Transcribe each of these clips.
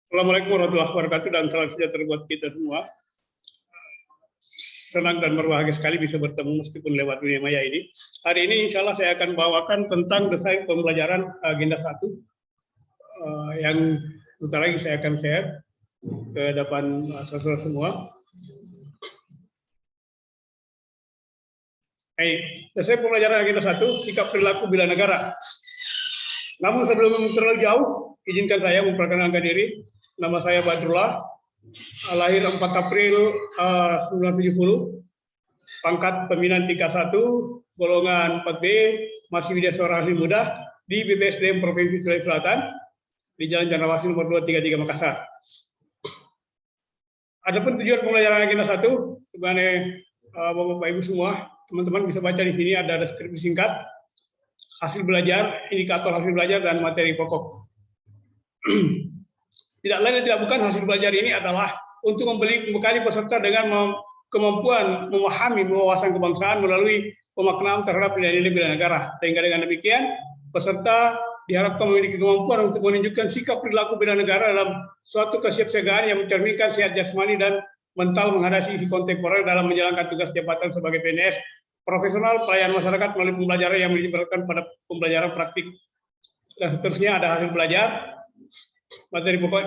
Assalamualaikum warahmatullahi wabarakatuh dan salam sejahtera buat kita semua. Senang dan berbahagia sekali bisa bertemu meskipun lewat dunia maya ini. Hari ini insya Allah saya akan bawakan tentang desain pembelajaran agenda 1 yang sebentar lagi saya akan share ke depan saudara semua. Desain pembelajaran agenda 1, sikap perilaku bela negara. Namun sebelum terlalu jauh, izinkan saya memperkenalkan diri. Nama saya Badrullah, lahir 4 April 1970, pangkat pembinaan tingkat 1, golongan 4B, masih widya seorang ahli muda di BPSDM Provinsi Sulawesi Selatan, di Jalan Cendrawasih nomor 233 Makassar. Adapun tujuan pembelajaran agenda 1, sebenarnya Bapak Ibu semua, teman-teman bisa baca di sini ada deskripsi singkat, hasil belajar, indikator hasil belajar, dan materi pokok. Tidak lain dan tidak bukan hasil belajar ini adalah untuk membekali peserta dengan kemampuan memahami wawasan kebangsaan melalui pemaknaan terhadap nilai-nilai bela negara. Sehingga dengan demikian, peserta diharapkan memiliki kemampuan untuk menunjukkan sikap perilaku bela negara dalam suatu kesiapsiagaan yang mencerminkan sehat jasmani dan mental menghadapi isu kontemporer dalam menjalankan tugas jabatan sebagai PNS profesional pelayanan masyarakat melalui pembelajaran yang melibatkan pada pembelajaran praktik. Dan seterusnya ada hasil belajar. Materi pokok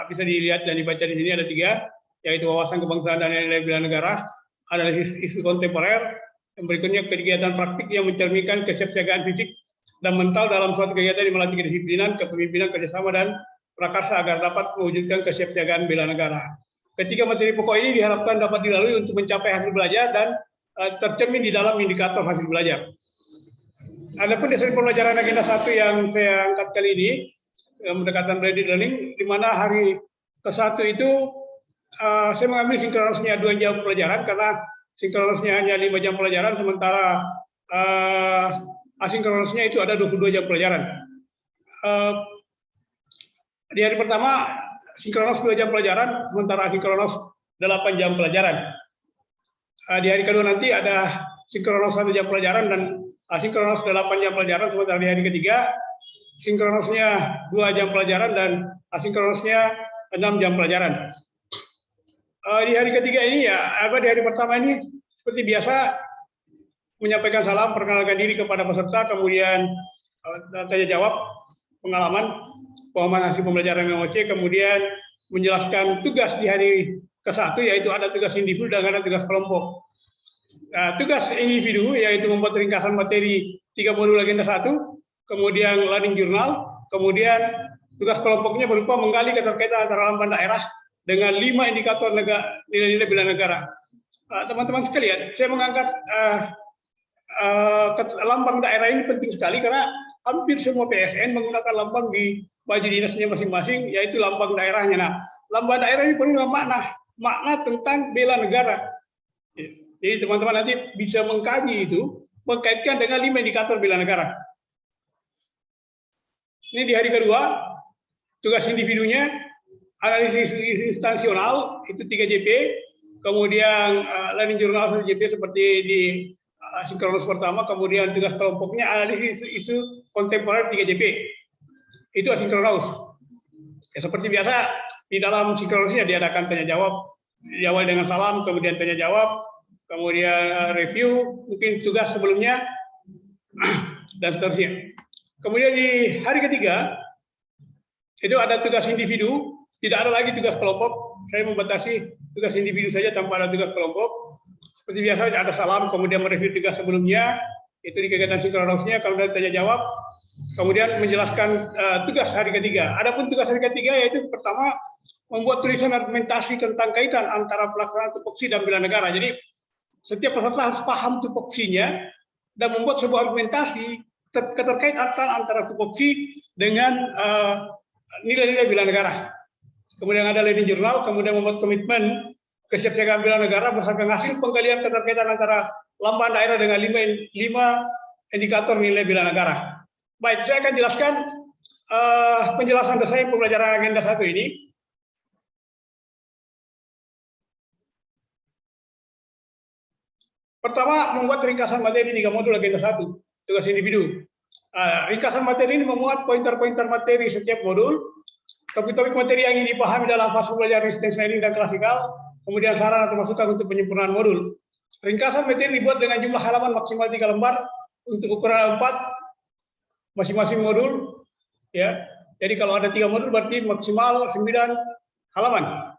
bisa dilihat dan dibaca di sini ada 3, yaitu wawasan kebangsaan dan nilai bela negara, analisis isu kontemporer, yang berikutnya kegiatan praktik yang mencerminkan kesiapsiagaan fisik dan mental dalam suatu kegiatan yang melatih kedisiplinan, kepemimpinan, kerjasama, dan prakarsa agar dapat mewujudkan kesiapsiagaan bela negara. Ketiga materi pokok ini diharapkan dapat dilalui untuk mencapai hasil belajar dan tercermin di dalam indikator hasil belajar. Adapun desain pembelajaran agenda 1 yang saya angkat kali ini, pendekatan blended learning, di mana hari ke-1 itu saya mengambil sinkronosnya 2 jam pelajaran karena sinkronosnya hanya 5 jam pelajaran, sementara asinkronosnya itu ada 22 jam pelajaran. Di hari pertama sinkronos 2 jam pelajaran, sementara asinkronos 8 jam pelajaran. Di hari kedua nanti ada sinkronos 1 jam pelajaran dan asinkronos 8 jam pelajaran, sementara di hari ketiga sinkronosnya 2 jam pelajaran dan asinkronosnya 6 jam pelajaran. Di hari ketiga ini di hari pertama ini seperti biasa menyampaikan salam, perkenalkan diri kepada peserta, kemudian tanya jawab, pengalaman, pemahaman hasil pembelajaran MOC, kemudian menjelaskan tugas di hari ke-1, yaitu ada tugas individu dan ada tugas kelompok. Tugas individu yaitu membuat ringkasan materi 3 modul agenda 1, kemudian learning journal, kemudian tugas kelompoknya berupa menggali keterkaitan antara lambang daerah dengan 5 indikator nilai-nilai bela negara. Teman-teman sekalian, saya mengangkat lambang daerah ini penting sekali karena hampir semua PSN menggunakan lambang di baju dinasnya masing-masing, yaitu lambang daerahnya. Nah, lambang daerah ini penuh makna tentang bela negara. Jadi teman-teman nanti bisa mengkaji itu, mengkaitkan dengan 5 indikator bela negara. Ini di hari kedua, tugas individunya, analisis instansional, itu 3 JP, kemudian learning journal 1 JP seperti di sinkronos pertama, kemudian tugas kelompoknya, analisis isu kontemporer 3 JP. Itu asinkronos. Ya, seperti biasa, di dalam sinkronosnya diadakan tanya jawab, diawali dengan salam, kemudian tanya jawab, kemudian review, mungkin tugas sebelumnya, dan seterusnya. Kemudian di hari ketiga, itu ada tugas individu, tidak ada lagi tugas kelompok. Saya membatasi tugas individu saja tanpa ada tugas kelompok. Seperti biasa ada salam, kemudian mereview tugas sebelumnya, itu di kegiatan sinkronosnya, kemudian tanya jawab, kemudian menjelaskan tugas hari ketiga. Adapun tugas hari ketiga yaitu pertama, membuat tulisan argumentasi tentang kaitan antara pelaksanaan tupoksi dan bela negara. Jadi setiap peserta harus paham tupoksinya dan membuat sebuah argumentasi keterkaitan antara tupoksi dengan nilai-nilai bela negara. Kemudian ada learning journal, kemudian membuat komitmen kesiapsiagaan bela negara berdasarkan hasil penggalian keterkaitan antara lambang daerah dengan 5 indikator nilai bela negara. Baik, saya akan jelaskan penjelasan desain pembelajaran agenda 1 ini. Pertama, membuat ringkasan materi 3 modul agenda 1, tugas individu. Ringkasan materi ini memuat pointer-pointer materi setiap modul, topik-topik materi yang ingin dipahami dalam fase belajar distance learning dan klasikal, kemudian saran atau masukan untuk penyempurnaan modul. Ringkasan materi dibuat dengan jumlah halaman maksimal 3 lembar untuk ukuran A4 masing-masing modul, ya. Jadi kalau ada 3 modul berarti maksimal 9 halaman.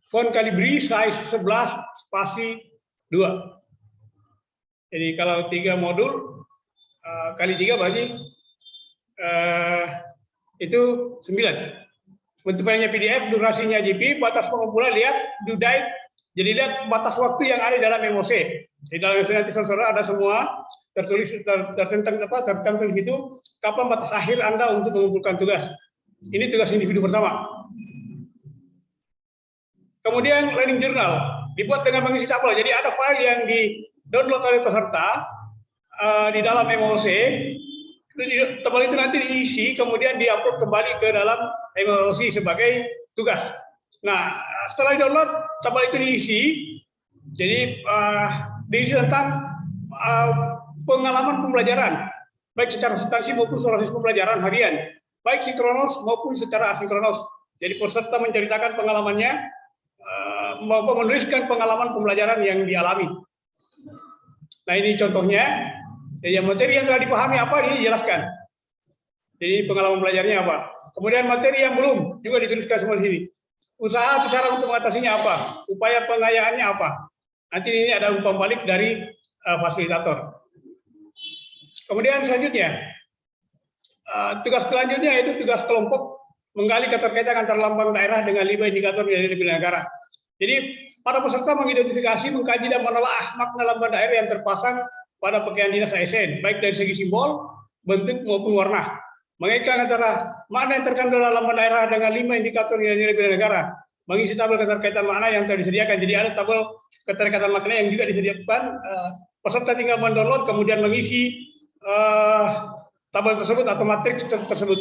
Font Calibri size 11 spasi 2. Jadi kalau 3 modul kali 3 berarti itu 9. Bentuk filenya PDF, durasinya JP, batas pengumpulan lihat due date. Jadi lihat batas waktu yang ada dalam MOC. Di dalam MOC nanti saudara ada semua tertulis tercantum di situ kapan batas akhir Anda untuk mengumpulkan tugas. Ini tugas individu pertama. Kemudian learning journal dibuat dengan mengisi tabel. Jadi ada file yang di-download oleh peserta di dalam MOC. Tabel itu nanti diisi, kemudian diupload kembali ke dalam MOC sebagai tugas. Nah, setelah di-download, tabel itu diisi. Jadi diisi tentang pengalaman pembelajaran, baik secara substansi maupun proses pembelajaran harian, baik sinkronos maupun secara asinkronos. Jadi peserta menceritakan pengalamannya, menuliskan pengalaman pembelajaran yang dialami. Nah ini contohnya. Jadi materi yang telah dipahami apa ini dijelaskan. Jadi pengalaman belajarnya apa. Kemudian materi yang belum juga dituliskan semua di sini. Usaha atau cara untuk mengatasinya apa, upaya pengayaannya apa. Nanti ini ada umpan balik dari fasilitator. Kemudian selanjutnya, tugas selanjutnya yaitu tugas kelompok menggali keterkaitan antara lambang daerah dengan 5 indikator dari pilihan negara. Jadi para peserta mengidentifikasi, mengkaji dan menelaah makna lambang daerah yang terpasang pada pakaian dinas ASN, baik dari segi simbol, bentuk maupun warna. Mengaitkan antara makna yang terkandung dalam lambang daerah dengan 5 indikator nilai-nilai pilihan negara. Mengisi tabel keterkaitan makna yang telah disediakan. Jadi ada tabel keterkaitan makna yang juga disediakan. Peserta tinggal mendownload kemudian mengisi tabel tersebut atau matriks tersebut.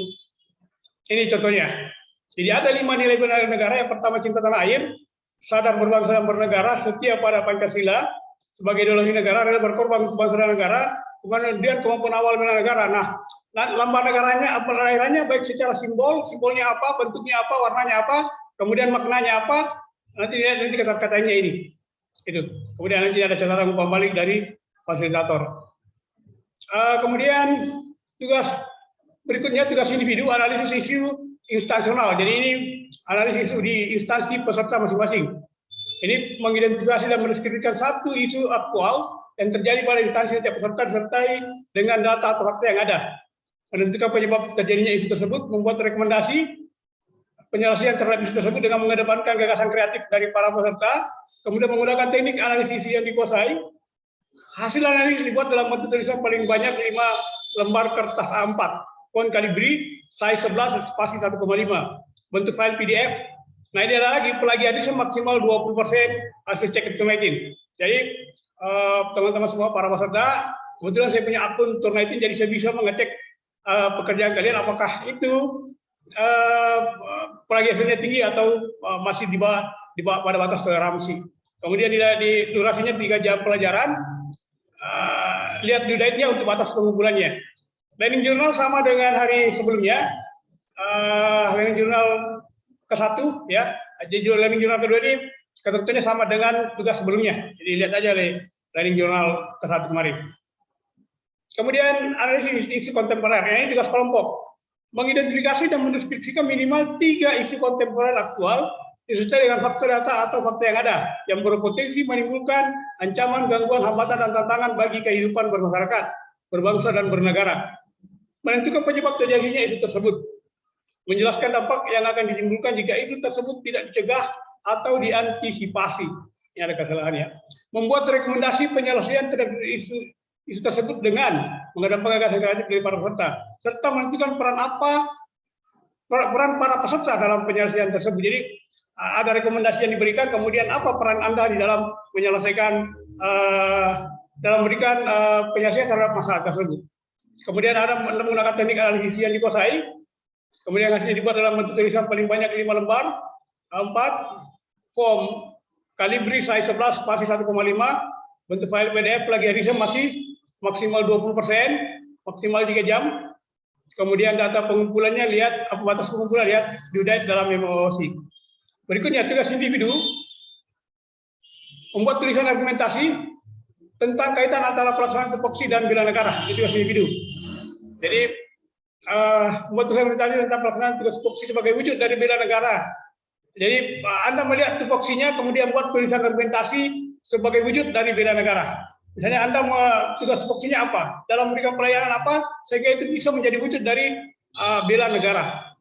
Ini contohnya. Jadi ada 5 nilai pilihan negara. Yang pertama cinta tanah air, sadar berbangsa dan bernegara, setia pada Pancasila, sebagai ideologi negara, rela berkorban untuk bangsa dan negara, kemudian kemampuan awal bela negara. Nah, lambang negaranya, apa daerahnya, baik secara simbolnya apa, bentuknya apa, warnanya apa, kemudian maknanya apa, nanti kata-katanya ini. Itu. Kemudian nanti ada catatan umpan balik dari fasilitator. Kemudian tugas berikutnya, tugas individu, analisis isu instansional. Jadi ini analisis isu di instansi peserta masing-masing. Ini mengidentifikasi dan mendeskripsikan satu isu aktual yang terjadi pada instansi setiap peserta disertai dengan data atau fakta yang ada. Menentukan penyebab terjadinya isu tersebut, membuat rekomendasi penyelesaian terhadap isu tersebut dengan mengedepankan gagasan kreatif dari para peserta, kemudian menggunakan teknik analisis yang dikuasai. Hasil analisis dibuat dalam bentuk tulisan paling banyak 5 lembar kertas A4, font Calibri, size 11 spasi 1,5, bentuk file PDF. Nah ini ada lagi plagiarisme maksimal 20% hasil cek Turnitin. Jadi teman-teman semua para peserta, kebetulan saya punya akun Turnitin, jadi saya bisa mengecek pekerjaan kalian apakah itu plagiarismenya tinggi atau masih di bawah pada batas toleransi. Kemudian di durasinya 3 jam pelajaran. Lihat due date-nya untuk batas pengumpulannya. Learning journal sama dengan hari sebelumnya. Learning journal ke-1 ya. Jadi learning journal kedua ini ketentuannya sama dengan tugas sebelumnya. Jadi lihat aja learning journal ke-1 kemarin. Kemudian analisis isu kontemporer. Ini tugas kelompok. Mengidentifikasi dan mendeskripsikan minimal 3 isu kontemporer aktual disertai dengan fakta data atau fakta yang ada yang berpotensi menimbulkan ancaman, gangguan, hambatan, dan tantangan bagi kehidupan bermasyarakat, berbangsa, dan bernegara. Menentukan penyebab terjadinya isu tersebut. Menjelaskan dampak yang akan ditimbulkan jika isu tersebut tidak dicegah atau diantisipasi. Ini ada kesalahannya. Membuat rekomendasi penyelesaian terhadap isu tersebut dengan mengedepankan gagasan kreatif dari para peserta, serta menentukan peran para peserta dalam penyelesaian tersebut. Jadi ada rekomendasi yang diberikan, kemudian apa peran Anda di dalam menyelesaikan, dalam memberikan penyelesaian terhadap masalah tersebut. Kemudian ada menggunakan teknik analisis yang dikuasai, kemudian hasilnya dibuat dalam bentuk tulisan paling banyak 5 lembar, 4, form Calibri size 11 spasi 1,5, bentuk file PDF, plagiarisme masih maksimal 20%, maksimal 3 jam. Kemudian data pengumpulannya lihat, apa batas pengumpulan lihat due date dalam MOOC. Berikutnya tugas individu membuat tulisan argumentasi tentang kaitan antara pelaksanaan tupoksi dan bela negara. Itu tugas individu. Jadi membuat tulisan argumentasi tentang pelaksanaan tugas tupoksi sebagai wujud dari bela negara. Jadi Anda melihat tupoksinya, kemudian buat tulisan argumentasi sebagai wujud dari bela negara. Misalnya Anda tugas tupoksinya apa, dalam memberikan pelayanan apa, sehingga itu bisa menjadi wujud dari bela negara.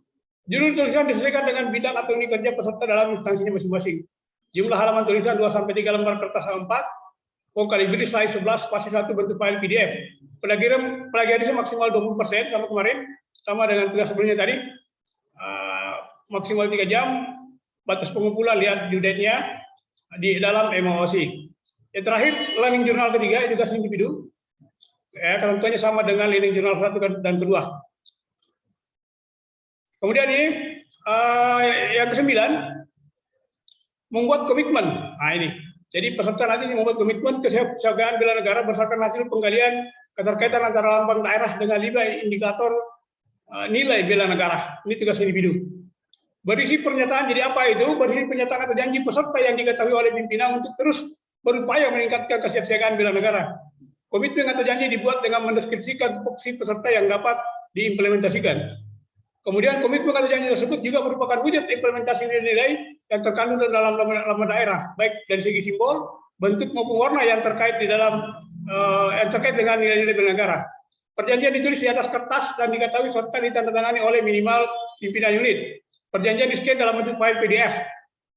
Judul tulisan disesuaikan dengan bidang atau unit kerja peserta dalam instansinya masing-masing. Jumlah halaman tulisan 2-3 lembar kertas A4, kaliber size 11, spasi 1 bentuk file PDF. Plagiarisme maksimal 20% sama kemarin, sama dengan tugas sebelumnya tadi. Maksimal 3 jam. Batas pengumpulan lihat due date-nya di dalam MOOC. Yang terakhir, learning journal ketiga, tugas individu. Ketentuannya sama dengan learning journal 1 dan kedua. Kemudian ini yang ke-9, membuat komitmen. Nah ini, jadi peserta nanti membuat komitmen kesiapsiagaan bela negara berdasarkan hasil penggalian keterkaitan antara lambang daerah dengan 5 indikator nilai bela negara. Ini tugas individu. Berisi pernyataan, jadi apa itu? Berisi pernyataan atau janji peserta yang diketahui oleh pimpinan untuk terus berupaya meningkatkan kesiapsiagaan bela negara. Komitmen atau janji dibuat dengan mendeskripsikan tupoksi peserta yang dapat diimplementasikan. Kemudian komitmen atau janji tersebut juga merupakan wujud implementasi nilai-nilai yang terkandung dalam lambang daerah, baik dari segi simbol, bentuk maupun warna yang terkait di dalam yang terkait dengan nilai-nilai bela negara. Perjanjian ditulis di atas kertas dan diketahui serta ditandatangani oleh minimal pimpinan unit. Perjanjian di-scan dalam bentuk file PDF.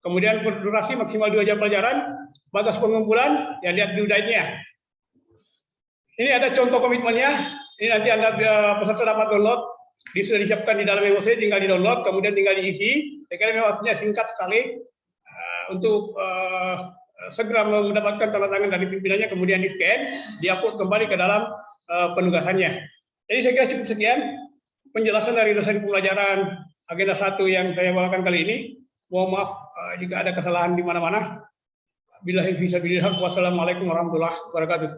Kemudian durasi maksimal 2 jam pelajaran. Batas pengumpulan, ya lihat due date-nya. Ini ada contoh komitmennya. Ini nanti Anda peserta dapat download. Sudah disiapkan di dalam MOOC, tinggal di-download, kemudian tinggal diisi. Saya kira memang waktunya singkat sekali untuk segera mendapatkan tanda tangan dari pimpinannya, kemudian di-scan, di-upload kembali ke dalam penugasannya. Jadi saya kira cukup sekian penjelasan dari dosen pembelajaran agenda 1 yang saya bawakan kali ini. Mohon maaf jika ada kesalahan di mana-mana. Billahi fisabilillah. Wassalamualaikum warahmatullahi wabarakatuh.